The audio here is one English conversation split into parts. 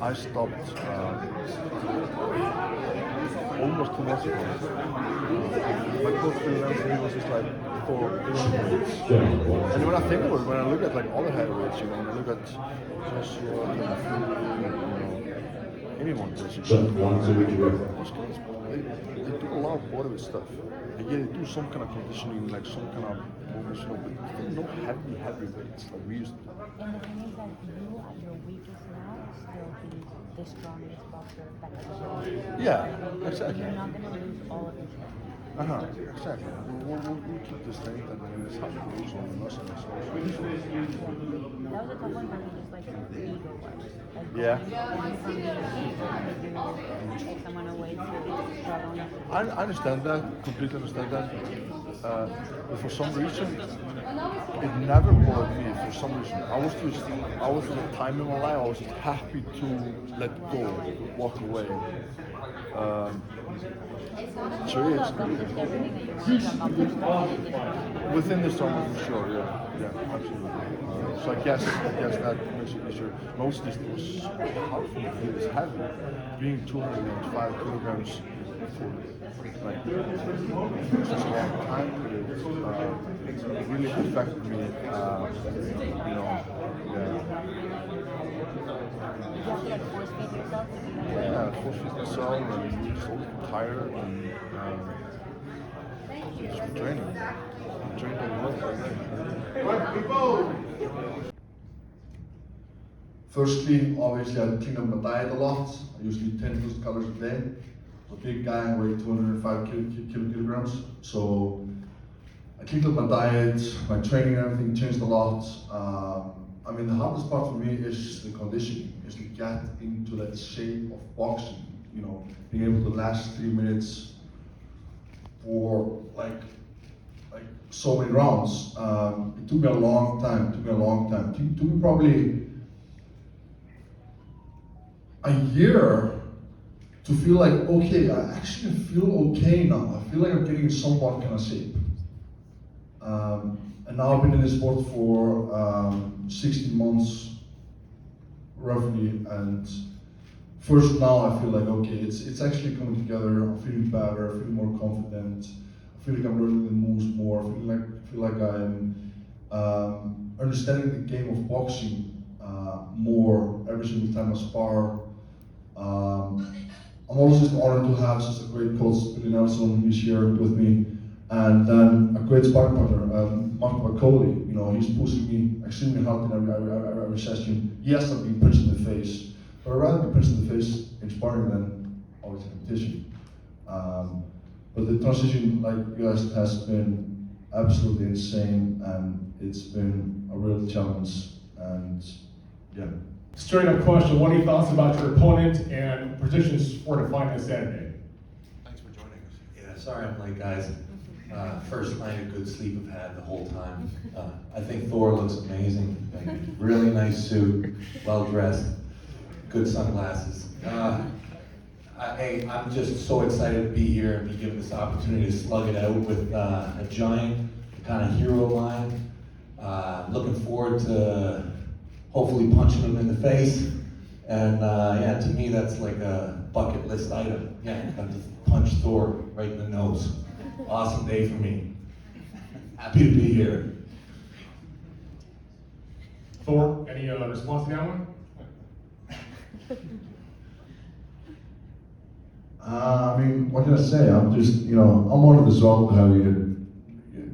I stopped almost 2 months ago. My coach Bill Larratt, he was just like, Thor Bjornsson. And when I think about it, when I look at like other heavyweights, you know, when I look at Joshua, anyone basically, those guys, they do a lot of bodyweight stuff. And yeah, they do some kind of conditioning, like some kind of movements, you know, but they no heavy weights like we used to. And the thing is that you, at your weakest now, still be the strongest boxer that ever lived. Yeah, exactly. You're not going to lose all of your strength. Exactly. We'll keep the strength and then it's how to lose all the muscles. That was a tough one for me, just like ego-wise. Like, Yeah. Going from being to take someone away to struggling. I understand that, completely understand that. But for some reason, it never bothered me. For some reason, I was at a time in my life I was just happy to let go, walk away. So it's within the summer for sure, yeah, absolutely. So I guess that makes it easier. Mostly it was hard for me. It was heavy, being 205 kilograms for like such a long time period. It really affected me. Force feed myself and just always tired and just training. Training all the way. Firstly, obviously I clean up my diet a lot. I usually eat 10,000 calories a day. I'm a big guy, I weigh 205 kilograms. So I cleaned up my diet, my training and everything changed a lot. I mean, the hardest part for me is the conditioning, is to get into that shape of boxing. You know, being able to last 3 minutes for like so many rounds. It took me a long time. It took me probably a year to feel like, okay, I actually feel okay now. I feel like I'm getting in somewhat kind of shape. And now I've been in this sport for 16 months, roughly, and first now I feel like, okay, it's actually coming together. I'm feeling better, I feel more confident. I feel like I'm learning the moves more. I feel like I'm understanding the game of boxing more every single time I spar. I'm also just honored to have such a great coach, Billy Nelson, who's here with me, and then a great sparring partner, Mark McCauley. You know, he's pushing me extremely hard in every session. Yes, I'm being punched in the face, but I'd rather be punched in the face in sparring than always in competition. But the transition, like you guys, has been absolutely insane, and it's been a real challenge. And yeah. Straight up question, what are your thoughts about your opponent and predictions for the fight this Saturday? Thanks for joining us. Yeah, sorry I'm late, guys. First night of good sleep I've had the whole time. I think Thor looks amazing. Really nice suit, well dressed, good sunglasses. I'm just so excited to be here and be given this opportunity to slug it out with a giant kind of hero line. Looking forward to hopefully punching him in the face. And yeah, to me that's like a bucket list item. Yeah, got to punch Thor right in the nose. Awesome day for me. Happy to be here. Thor, any response to that one? I mean, what can I say? I'm just, I'm honored as well to have you,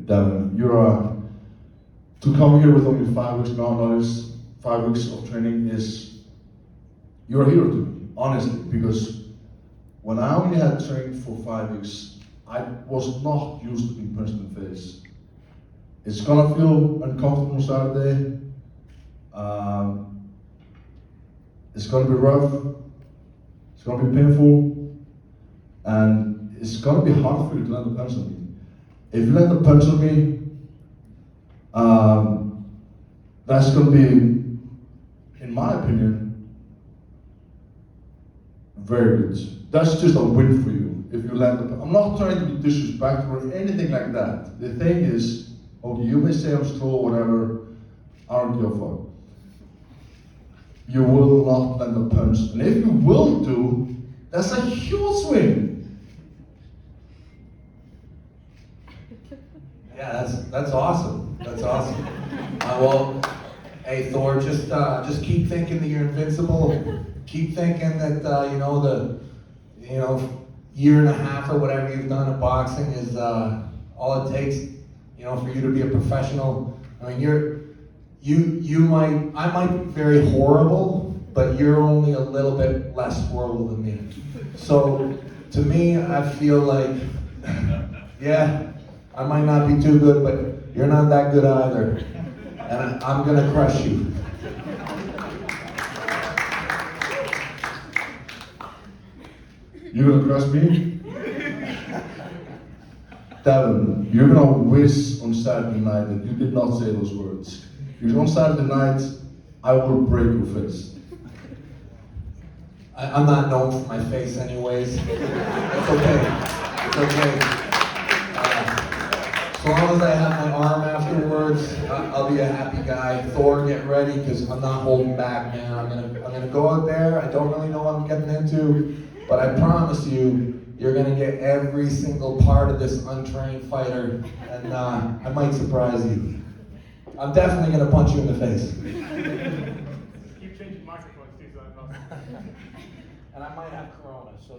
Devon. To come here with only 5 weeks notice, 5 weeks of training you're a hero to me, honestly, because when I only had trained for 5 weeks, I was not used to being punched in the face. It's gonna feel uncomfortable on Saturday. It's gonna be rough. It's gonna be painful, and it's gonna be hard for you to land a punch on me. If you land a punch on me, that's gonna be, in my opinion, very good. That's just a win for you. If you land a, I'm not trying to be disrespectful or anything like that. The thing is, okay, you may say I'm slow or whatever, I don't give a fuck. you will not land a punch. And if you will do, that's a huge win. Yeah, that's awesome. That's awesome. Well, hey Thor, just keep thinking that you're invincible. Keep thinking that the year and a half or whatever you've done at boxing is all it takes, for you to be a professional. I mean, I might be very horrible, but you're only a little bit less horrible than me. So to me, I feel like, yeah, I might not be too good, but you're not that good either. And I'm gonna crush you. You're gonna crush me? Devon, you're gonna wish on Saturday night that you did not say those words. Because on Saturday night, I will break your face. I'm not known for my face anyways. It's okay. It's okay. As long as I have my arm afterwards, I'll be a happy guy. Thor, get ready, because I'm not holding back, man. I'm gonna go out there. I don't really know what I'm getting into, but I promise you, you're gonna get every single part of this untrained fighter, and I might surprise you. I'm definitely gonna punch you in the face. Keep changing microphones, too, so I know. And I might have corona, so.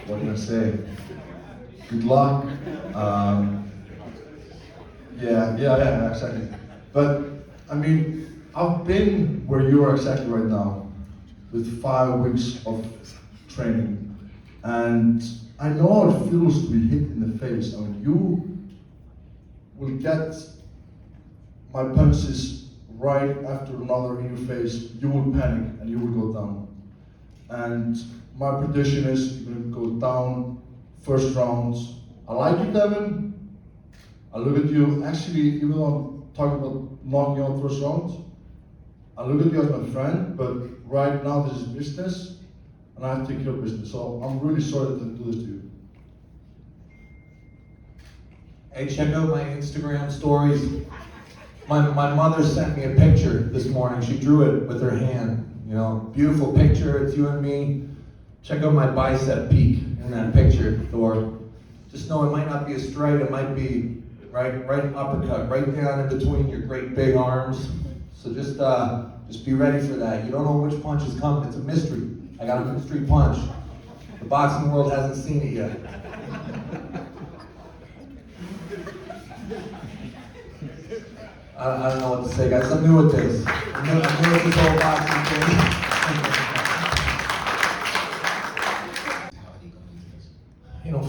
What can I say? Good luck. Yeah, exactly. But I mean, I've been where you are exactly right now, with 5 weeks of training, and I know how it feels to be hit in the face. I mean, you will get my punches right after another in your face. You will panic and you will go down. And my prediction is you're going to go down first round. I like you, Devon. I look at you, actually, even though I'm talking about knocking you out first round, I look at you as my friend, but right now this is business, and I have to take care of business. So I'm really sorry to do this to you. Hey, check out my Instagram stories. My mother sent me a picture this morning. She drew it with her hand. Beautiful picture, it's you and me. Check out my bicep peak in that picture, Thor. Just know it might not be a straight, it might be right uppercut, right down in between your great big arms. So just be ready for that. You don't know which punch is coming, it's a mystery. I got a mystery punch. The boxing world hasn't seen it yet. I don't know what to say, guys. I'm new at this. I'm new at this whole boxing thing.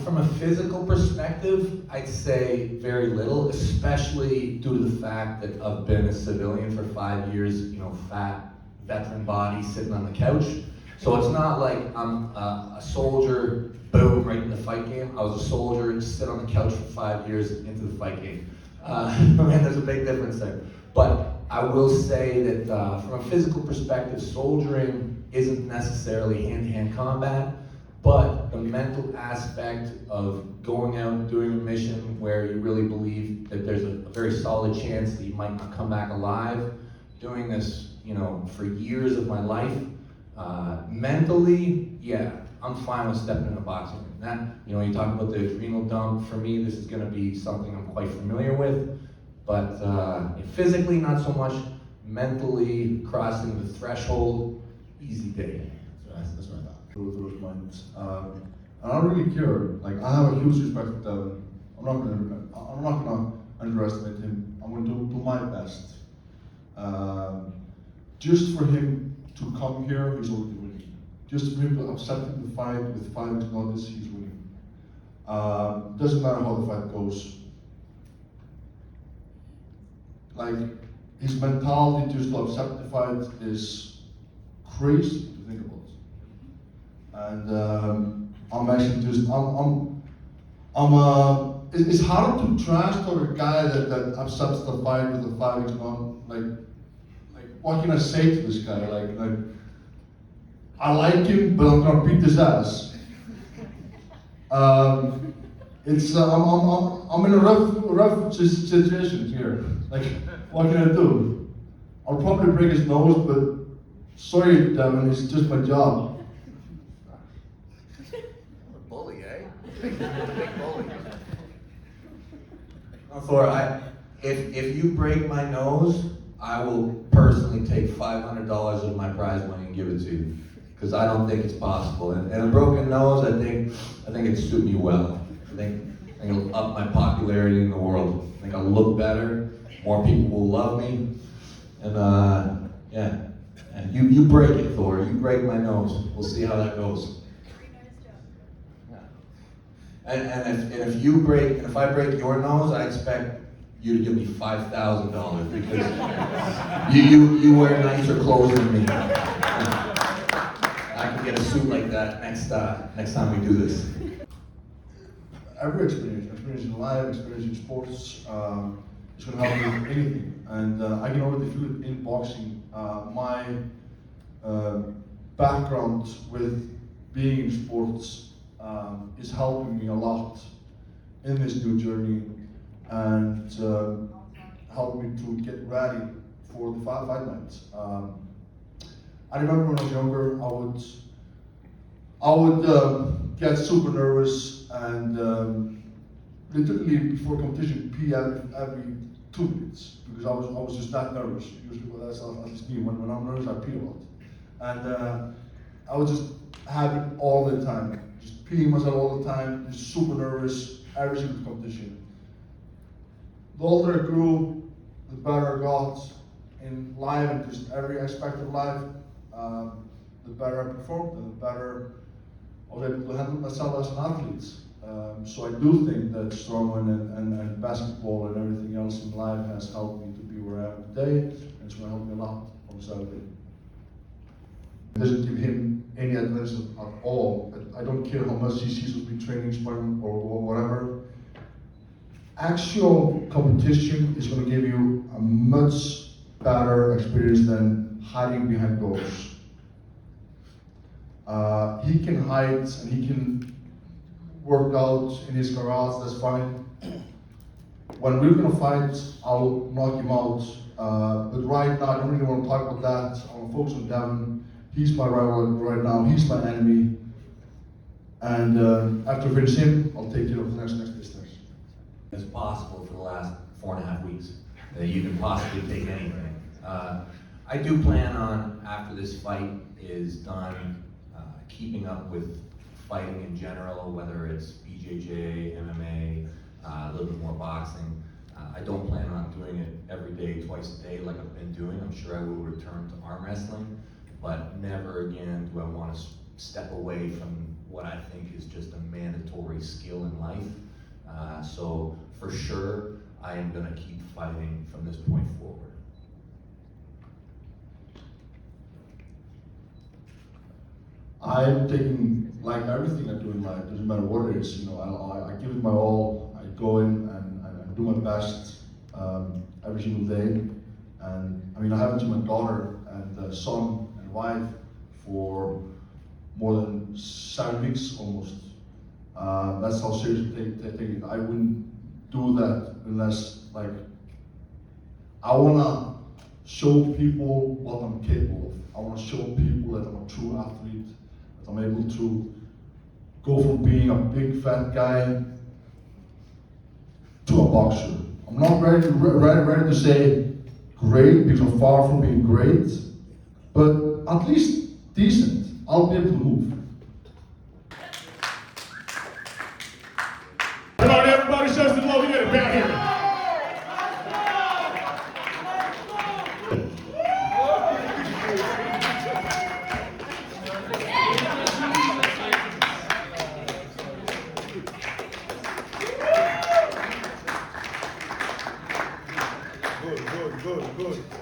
From a physical perspective, I'd say very little, especially due to the fact that I've been a civilian for 5 years, fat, veteran body sitting on the couch. So it's not like I'm a soldier, boom, right in the fight game. I was a soldier, just sit on the couch for 5 years into the fight game. Man, there's a big difference there. But I will say that from a physical perspective, soldiering isn't necessarily hand-to-hand combat, but the mental aspect of going out and doing a mission where you really believe that there's a very solid chance that you might not come back alive, doing this, for years of my life, mentally, yeah, I'm fine with stepping in a boxing ring. That, you talk about the adrenal dump, for me, this is gonna be something I'm quite familiar with, but physically, not so much. Mentally, crossing the threshold, easy day. That's what I thought. Those moments. I don't really care. Like, I have a huge respect for Devon. I'm not gonna underestimate him. I'm gonna do my best. Just for him to come here, he's already winning. Just for him to accept the fight with 5 weeks notice, he's winning. Doesn't matter how the fight goes. Like, his mentality just to accept the fight is crazy to think about. And I'm actually just, it's hard to trust to a guy that accepts the fight with the 5 weeks on. Like, what can I say to this guy? Like, I like him, but I'm gonna beat his ass. It's I'm in a rough situation here. Like, what can I do? I'll probably break his nose, but sorry, Devon, it's just my job. Bully, eh? Big bully. Thor, if you break my nose, I will personally take $500 of my prize money and give it to you, because I don't think it's possible. And a broken nose, I think it'd suit me well. I think it'll up my popularity in the world. I think I'll look better. More people will love me. And yeah. And you break it, Thor. You break my nose. We'll see how that goes. And if I break your nose, I expect you to give me $5,000 because you wear nicer clothes than me. I can get a suit like that next time we do this. Every experience in life, experience in sports, is going to help me with anything. And I can already feel it in boxing. My background with being in sports is helping me a lot in this new journey and helped me to get ready for the fight nights. I remember when I was younger, I would get super nervous and literally before competition pee every 2 minutes because I was just that nervous. Usually, well, that's just me. When I'm nervous, I pee a lot, and I would just have it all the time, just peeing myself all the time, just super nervous every single competition. The older I grew, the better I got in life and just every aspect of life. The better I performed and the better I was able to handle myself as an athlete. So I do think that strongman and basketball and everything else in life has helped me to be where I am today, and it's going to help me a lot on Saturday. It doesn't give him any advantage at all. I don't care how much he sees me training, sparring, or whatever. Actual competition is going to give you a much better experience than hiding behind doors. He can hide and he can work out in his garage, that's fine. When we're gonna fight, I'll knock him out. But right now, I don't really want to talk about that. I want to focus on Devon. He's my rival right now, he's my enemy. And after I finish him, I'll take care of the next business. As possible for the last 4.5 weeks that you can possibly take anything. I do plan on, after this fight is done, keeping up with fighting in general, whether it's BJJ, MMA, a little bit more boxing. I don't plan on doing it every day, twice a day like I've been doing. I'm sure I will return to arm wrestling, but never again do I want to step away from what I think is just a mandatory skill in life. So for sure, I am going to keep fighting from this point forward. I'm taking, like everything I do in life, doesn't matter what it is, I give it my all. I go in and do my best every single day. And I mean, I haven't seen my daughter and son and wife for more than 7 weeks almost. That's how serious I take it. I wouldn't do that unless, like, I wanna show people what I'm capable of. I wanna show people that I'm a true athlete, that I'm able to go from being a big fat guy to a boxer. I'm not ready to say great because I'm far from being great, but at least decent. I'll be able to move. Come on, everybody, show some love. We got it back here. Good.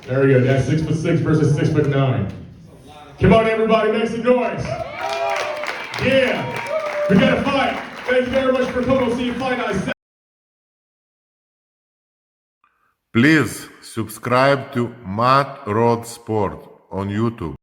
There we go. That's 6'6" versus 6'9". Come on, everybody, make some noise. Yeah, we got a fight. Thank you very much for coming. See you fight night. Please subscribe to Matt Rhodes Sport on YouTube.